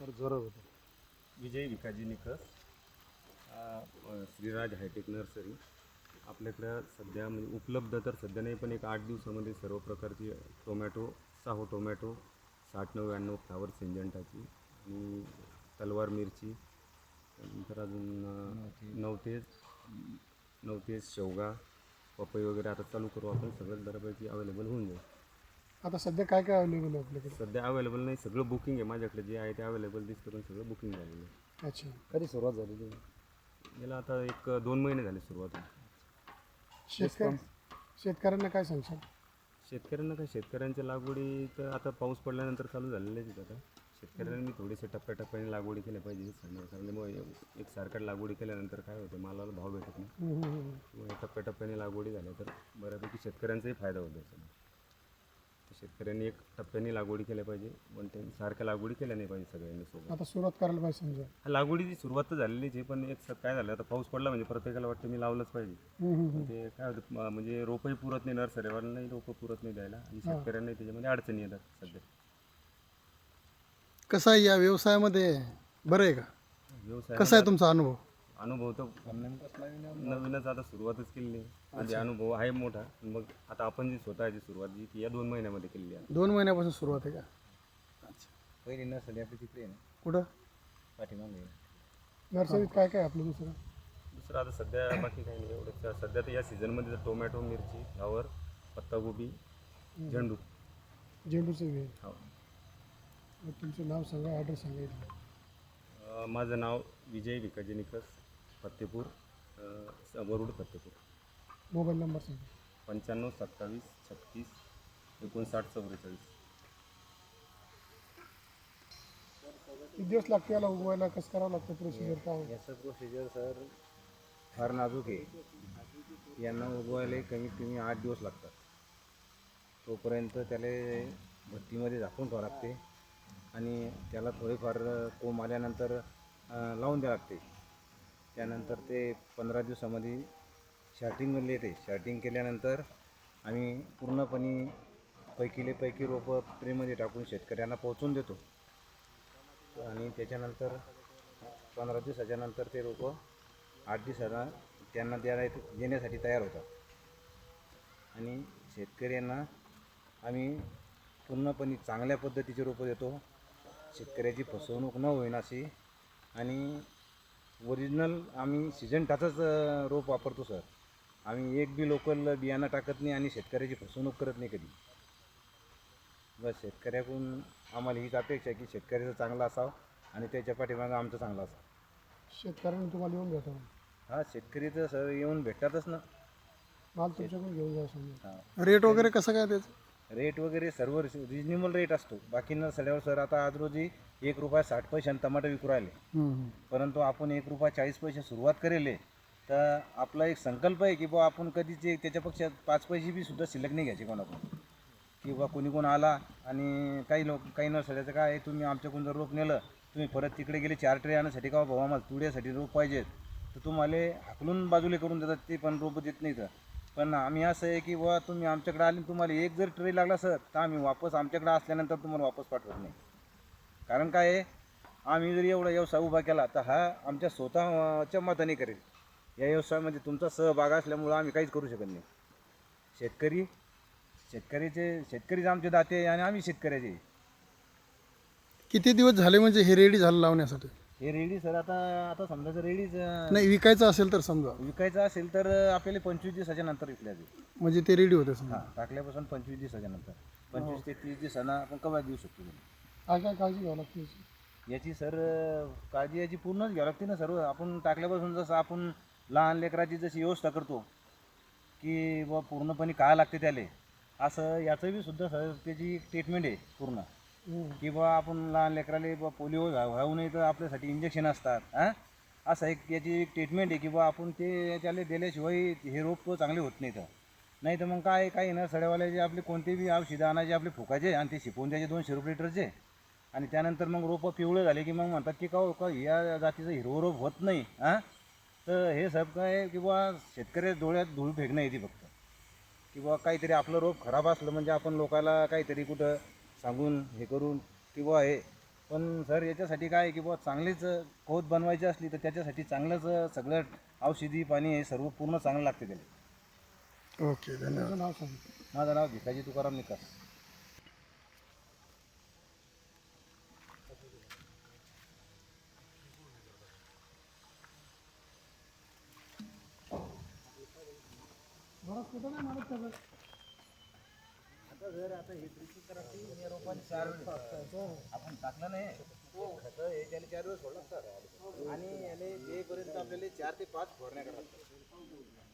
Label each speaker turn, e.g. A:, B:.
A: तर जोरात होतं.
B: विजय विकाजी निकस, श्रीराज हायटेक नर्सरी. आपल्याकडं सध्या म्हणजे उपलब्ध तर सध्या नाही, पण एक 8 दिवसामध्ये सर्व प्रकारची टोमॅटो, साहो टोमॅटो, 60-99 फ्लावर सिंजंटाची आणि तलवार मिरची, नंतर अजून नवतेज शेवगा, पपई वगैरे आता चालू करू आपण. सगळं बऱ्यापैकी अवेलेबल होऊन जाईल.
A: आता सध्या काय काय अवेलेबल आहे आपल्याकडे?
B: सध्या अवेलेबल नाही, सगळं बुकिंग आहे. माझ्याकडे जे आहे ते अवेलेबल दिसतं, पण सगळं बुकिंग झालेलं आहे.
A: अच्छा.
C: कधी सुरुवात झाली
B: याला आता 1-2 महिने झाले सुरुवात.
A: शेतकऱ्यांना काय सांगशाल?
B: शेतकऱ्यांना काय, शेतकऱ्यांच्या लागवडी तर आता पाऊस पडल्यानंतर चालू झालेलेच आहेत. आता शेतकऱ्यांनी थोडेसे टप्प्याटप्प्याने लागवडी केल्या पाहिजे हे सांगणार. कारण मग एकसारख्या लागवडी केल्यानंतर काय होतं, मालाला भाव भेटत नाही. मग टप्प्याटप्प्याने लागवडी झाल्या तर बऱ्यापैकी शेतकऱ्यांचाही फायदा होतो. तर शेतकऱ्यांनी एक टप्प्याने लागवडी केल्या पाहिजे, पण ते सारख्या लागवडी केल्या नाही पाहिजे सगळ्यांनी सोबत.
A: आता सुरुवात करायला पाहिजे समजा.
B: लागवडीची सुरुवात तर झालेलीच आहे, पण एक काय झालं, आता पाऊस पडला म्हणजे प्रत्येकाला वाटतं मी लावलंच पाहिजे. ते काय होतं, म्हणजे रोपही पुरत नाही, नर्सरीवाल्यांनाही रोपं पुरत नाही द्यायला, आणि शेतकऱ्यांनाही त्याच्यामध्ये अडचणी येतात सध्या.
A: कसं आहे या व्यवसायामध्ये? बरं आहे का?
B: व्यवसाय
A: कसा आहे तुमचा अनुभव?
B: अनुभव तर नवीनच आता सुरुवातच केली आहे. म्हणजे अनुभव आहे मोठा, मग आता आपण जी स्वतःची सुरुवात जी की या 2 महिन्यामध्ये केली आहे.
A: 2 महिन्यापासून सुरुवात आहे का? अच्छा.
C: पहिली नर्सरी आपली तिकडे आहे ना,
A: कुठं
C: पाठीमागे.
A: नर्सरीत काय काय आपलं
B: दुसरं आता सध्या बाकी काही नाही एवढं. सध्या तर या सीझनमध्ये तर टोमॅटो, मिरची, फ्लावर, पत्तागोबी, झेंडू.
A: झेंडूचं वेळ?
B: हो.
A: मग तुमचं नाव सांगा, ॲड्रेस सांगा.
B: माझं नाव विजय विकाजी निकस, फत्तेपूर, वरुड फत्तेपूर.
A: मोबाईल नंबर सांगा.
B: 95 27 36 59 44.
A: किती दिवस लागते याला उगवायला? कसं करावं लागतं? प्रोसिजर काय आहे?
C: याचं प्रोसिजर सर फार नाजूक आहे. यांना उगवायला कमीत कमी 8 दिवस लागतात. तोपर्यंत त्याला भट्टीमध्ये झाकून ठेवावं लागते, आणि त्याला थोडेफार कोंब आल्यानंतर लावून द्यावं लागते. त्यानंतर ते 15 दिवसामध्ये शार्टिंगमध्ये येते. शार्टिंग केल्यानंतर आम्ही पूर्णपणे पैकी रोपं ट्रेमध्ये टाकून शेतकऱ्यांना पोहोचून देतो, आणि त्याच्यानंतर 15 दिवसाच्या नंतर ते रोपं 8 दिवसांना त्यांना देण्यासाठी तयार होतात. आणि शेतकऱ्यांना आम्ही पूर्णपणे चांगल्या पद्धतीचे रोपं देतो, शेतकऱ्याची फसवणूक न होईन अशी. आणि ओरिजिनल आम्ही सिजंटाचंच रोप वापरतो सर. आम्ही एक बी लोकल बियाणं टाकत नाही, आणि शेतकऱ्याची फसवणूक करत नाही कधी. बस शेतकऱ्याकडून आम्हाला हीच अपेक्षा आहे की शेतकऱ्याचं चांगलं असावं, आणि त्याच्या पाठीमागं आमचं चांगलं असावं.
A: शेतकऱ्यांनी तुम्हाला येऊन भेटावं?
C: हा, शेतकरी तर सर येऊन भेटतातच ना.
A: माल तुमच्याकडून घेऊन जावं समजा.
C: हां,
A: रेट वगैरे कसं काय त्याचं?
C: रेट वगैरे सर्व रिजनेबल रेट असतो. बाकी न सड्यावर सर आता आज रोजी ₹1.60 टमाटर विकू राहिले, परंतु आपण ₹1.40 सुरुवात करेल आहे. तर आपला एक संकल्प आहे की बुवा आपण कधीच त्याच्यापेक्षा 5 पैसे बी सुद्धा शिल्लक नाही घ्यायचे कोणाकडून. की बुवा कोण आला, आणि काही नर्सऱ्याचं काय आहे, तुम्ही आमच्याकडून जर रोप नेलं, तुम्ही परत तिकडे गेले 4 ट्रे आणण्यासाठी, का बाबा आम्हाला तुड्यासाठी रोप पाहिजेत, तर तुम्हाला हाकलून बाजूला करून देतात, ते पण रोपं देत नाही. तर पण आम्ही असं आहे की बुवा तुम्ही आमच्याकडे आले, तुम्हाला एक जर ट्रे लागला सर, तर आम्ही वापस आमच्याकडे असल्यानंतर तुम्हाला वापस पाठवत नाही. कारण काय आहे, आम्ही जर एवढा व्यवसाय उभा केला तर हा आमच्या स्वतःच्या मताने करेल. या व्यवसायामध्ये तुमचा सहभाग असल्यामुळं आम्ही काहीच करू शकत नाही. शेतकरीच आमचे दाते आहे, आणि आम्ही शेतकऱ्याचे.
A: किती दिवस झाले म्हणजे हे रेडी झालं लावण्यासाठी?
C: हे रेडी सर आता समजा जर रेडीच
A: नाही, विकायचं असेल तर समजा,
C: विकायचं असेल तर आपल्याला 25 दिवसाच्या नंतर विकल्या जाईल.
A: म्हणजे ते रेडी होते समजा.
C: हां, टाकल्यापासून 25 दिवसाच्या नंतर, 25 ते 30 दिवसांना आपण कवा देऊ शकतो.
A: काय काय काळजी घ्यावी लागते याची?
C: याची सर काळजी याची पूर्णच घ्यावी लागते ना सर्व. आपण टाकल्यापासून जसं आपण लहान लेकराची जशी व्यवस्था करतो की बा पूर्णपणे काय लागते त्याला, असं याचं बी सुद्धा सर त्याची ट्रीटमेंट आहे पूर्ण. की बा आपण लहान लेकराला बा पोलिओ व्हावू नये तर आपल्यासाठी इंजेक्शन असतात. असं एक याची एक ट्रीटमेंट आहे की बा आपण ते त्याला दिल्याशिवाय हे रोप तो चांगले होत नाही तर मग काय काही ना सड्यावाल्याचे आपले कोणते बी औषधं आणायचे, आपले फुकायचे, आणि ते शिपवून द्यायचे ₹200 आणि त्यानंतर मग रोपं पिवळे झाले की मग म्हणतात की का या जातीचं हिरवं रोप होत नाही. तर हे सब काय की बा शेतकऱ्याच्या डोळ्यात धूळ फेकणं येते फक्त. की बा काहीतरी आपलं रोप खराब असलं म्हणजे आपण लोकाला काहीतरी कुठं सांगून हे करून की बा हे पण सर याच्यासाठी काय आहे की बुवा चांगलीच खत बनवायची असली तर त्याच्यासाठी चांगलंच सगळं औषधी पाणी हे सर्व पूर्ण चांगलं लागते त्याला.
A: ओके, धन्यवाद. नाव सांगितलं.
C: माझं नाव भिकाजी तुकाराम निकास.
A: बरंच कुठं नाही मारत सगळं.
C: आपण टाकलं नाही खतं हे त्याला 4 दिवस सोडलं लागतात आणि याने येईपर्यंत आपल्याला 4 ते 5 फवारण्या कराव्या लागतात.